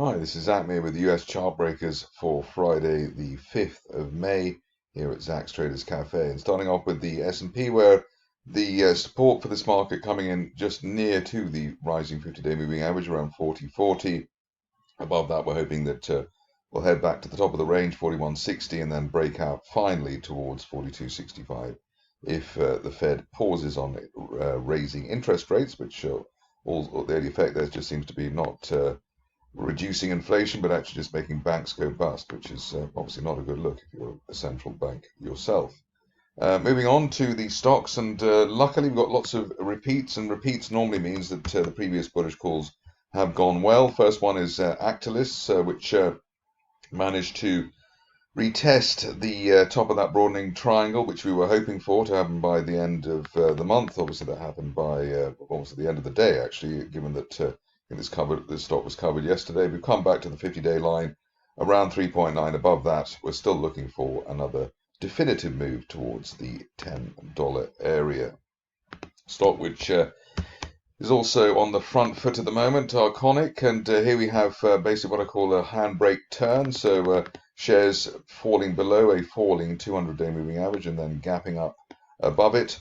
Hi, this is Zach Mir with the US Chartbreakers for Friday, the 5th of May, here at Zach's Traders Cafe. And starting off with the S&P, where the support for this market coming in just near to the rising 50-day moving average, around 40.40. Above that, we're hoping that we'll head back to the top of the range, 41.60, and then break out finally towards 42.65 if the Fed pauses on raising interest rates, which the only effect there just seems to be not reducing inflation, but actually just making banks go bust, which is obviously not a good look if you're a central bank yourself. Moving on to the stocks, and luckily we've got lots of repeats, and repeats normally means that the previous bullish calls have gone well. First one is Actelis, which managed to retest the top of that broadening triangle, which we were hoping for to happen by the end of the month. Obviously, that happened by almost at the end of the day, actually, given that this stock was covered yesterday. We've come back to the 50-day line around 3.9. Above that, we're still looking for another definitive move towards the $10 area. Stock which is also on the front foot at the moment, Arconic, and here we have basically what I call a handbrake turn. So shares falling below a falling 200-day moving average and then gapping up above it.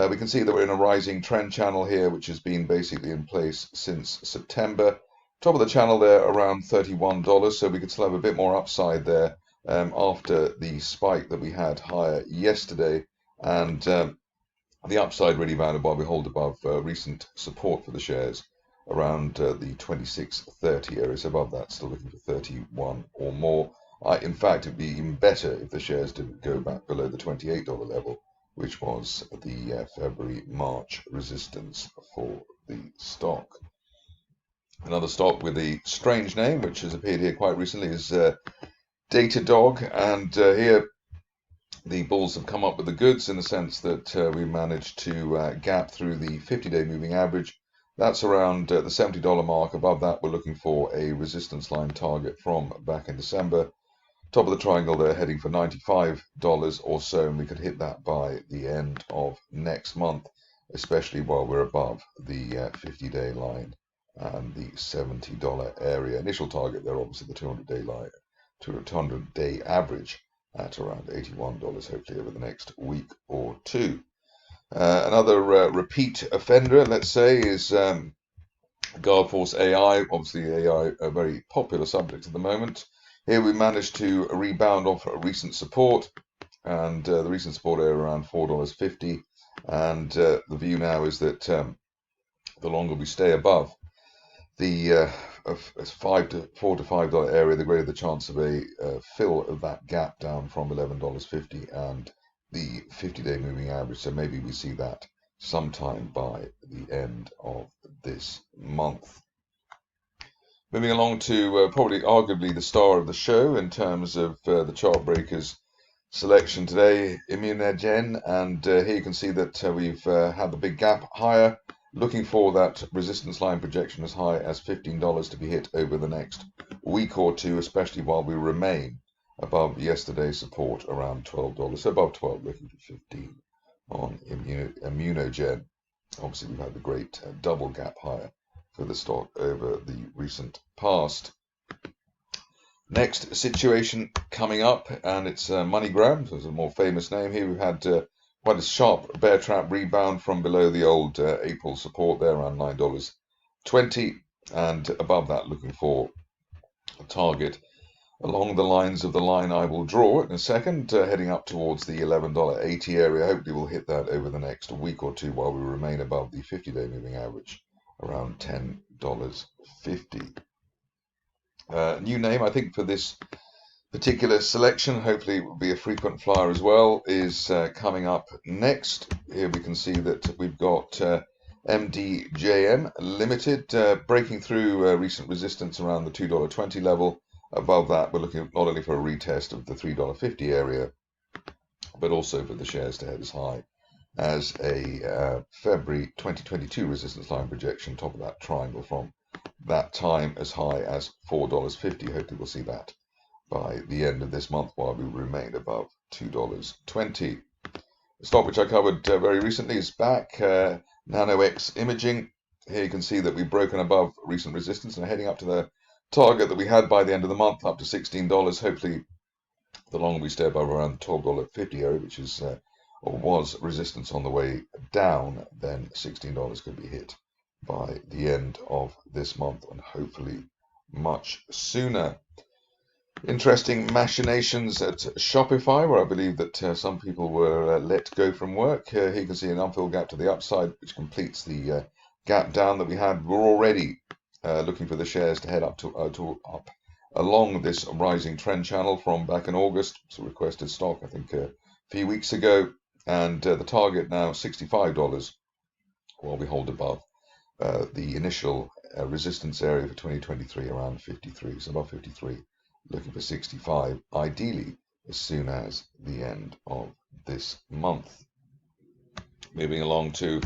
We can see that we're in a rising trend channel here, which has been basically in place since September. Top of the channel there around $31, so we could still have a bit more upside there after the spike that we had higher yesterday. And the upside really bounded while we hold above recent support for the shares around the 26.30 area. So above that, still looking for 31 or more. In fact, it'd be even better if the shares didn't go back below the $28 level, which was the February-March resistance for the stock. Another stock with a strange name, which has appeared here quite recently, is Datadog, and here the bulls have come up with the goods in the sense that we managed to gap through the 50-day moving average. That's around the $70 mark. Above that, we're looking for a resistance line target from back in December. Top of the triangle there, heading for $95 or so, and we could hit that by the end of next month, especially while we're above the 50-day line and the $70 area. Initial target there, obviously the 200-day line, 200-day average at around $81, hopefully over the next week or two. Another repeat offender, let's say, is Guardforce AI. Obviously, AI a very popular subject at the moment. Here we managed to rebound off a recent support, and the recent support area around $4.50. And the view now is that the longer we stay above the $4 to $5 area, the greater the chance of a fill of that gap down from $11.50 and the 50-day moving average. So maybe we see that sometime by the end of this month. Moving along to probably arguably the star of the show in terms of the Chartbreakers selection today, Immunogen, and here you can see that we've had the big gap higher, looking for that resistance line projection as high as $15 to be hit over the next week or two, especially while we remain above yesterday's support around $12. So above 12, looking for 15 on Immunogen. Obviously, we've had the great double gap higher for the stock over the recent past. Next situation coming up, and it's Moneygram, so it's a more famous name here. We've had quite a sharp bear trap rebound from below the old April support there around $9.20, and above that looking for a target along the lines of the line I will draw in a second, heading up towards the $11.80 area. Hopefully we'll hit that over the next week or two while we remain above the 50-day moving average around $10.50. New name, I think, for this particular selection, hopefully it will be a frequent flyer as well, is coming up next. Here we can see that we've got MDJM Limited breaking through recent resistance around the $2.20 level. Above that, we're looking not only for a retest of the $3.50 area, but also for the shares to head as high as a February 2022 resistance line projection, top of that triangle from that time as high as $4.50. Hopefully we'll see that by the end of this month while we remain above $2.20. The stock which I covered very recently is back, Nano-X Imaging. Here you can see that we've broken above recent resistance and are heading up to the target that we had by the end of the month, up to $16. Hopefully, the longer we stay above around the $12.50 area, which is or was resistance on the way down, then $16 could be hit by the end of this month, and hopefully much sooner. Interesting machinations at Shopify, where I believe that some people were let go from work. Here you can see an unfilled gap to the upside, which completes the gap down that we had. We're already looking for the shares to head up up along this rising trend channel from back in August. It's a requested stock, I think, a few weeks ago, and the target now $65, while we hold above the initial resistance area for 2023 around 53. So above 53. Looking for 65, ideally as soon as the end of this month. Moving along to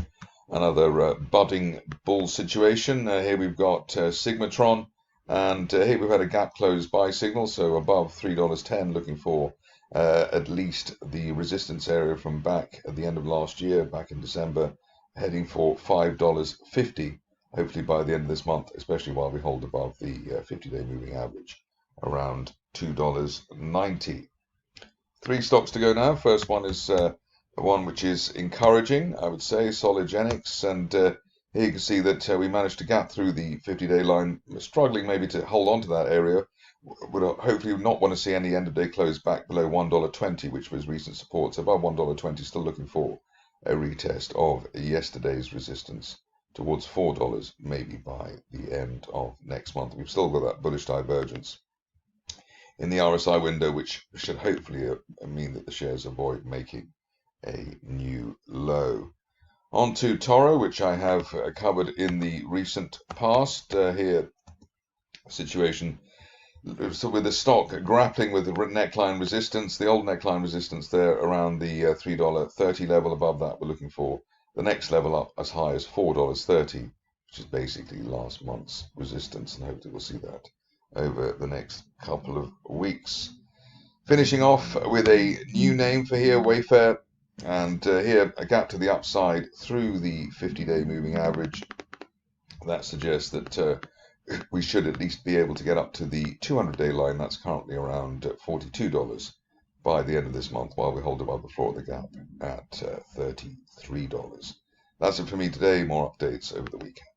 another budding bull situation. Here we've got Sigmatron, and here we've had a gap close buy signal, so above $3.10, looking for at least the resistance area from back at the end of last year, back in December, heading for $5.50, hopefully by the end of this month, especially while we hold above the 50-day moving average around $2.90. 3 stocks to go now. First one is one which is encouraging, I would say, Soligenix, and here you can see that we managed to gap through the 50-day line. We're struggling maybe to hold on to that area. Would hopefully not want to see any end-of-day close back below $1.20, which was recent support. So above $1.20, still looking for a retest of yesterday's resistance towards $4, maybe by the end of next month. We've still got that bullish divergence in the RSI window, which should hopefully mean that the shares avoid making a new low. On to Toro, which I have covered in the recent past. Here, situation. So with the stock grappling with the neckline resistance, the old neckline resistance there around the $3.30 level. Above that, we're looking for the next level up as high as $4.30, which is basically last month's resistance, and hopefully we'll see that over the next couple of weeks. Finishing off with a new name for here, Wayfair, and here a gap to the upside through the 50-day moving average. That suggests that we should at least be able to get up to the 200-day line. That's currently around $42 by the end of this month, while we hold above the floor of the gap at $33. That's it for me today. More updates over the weekend.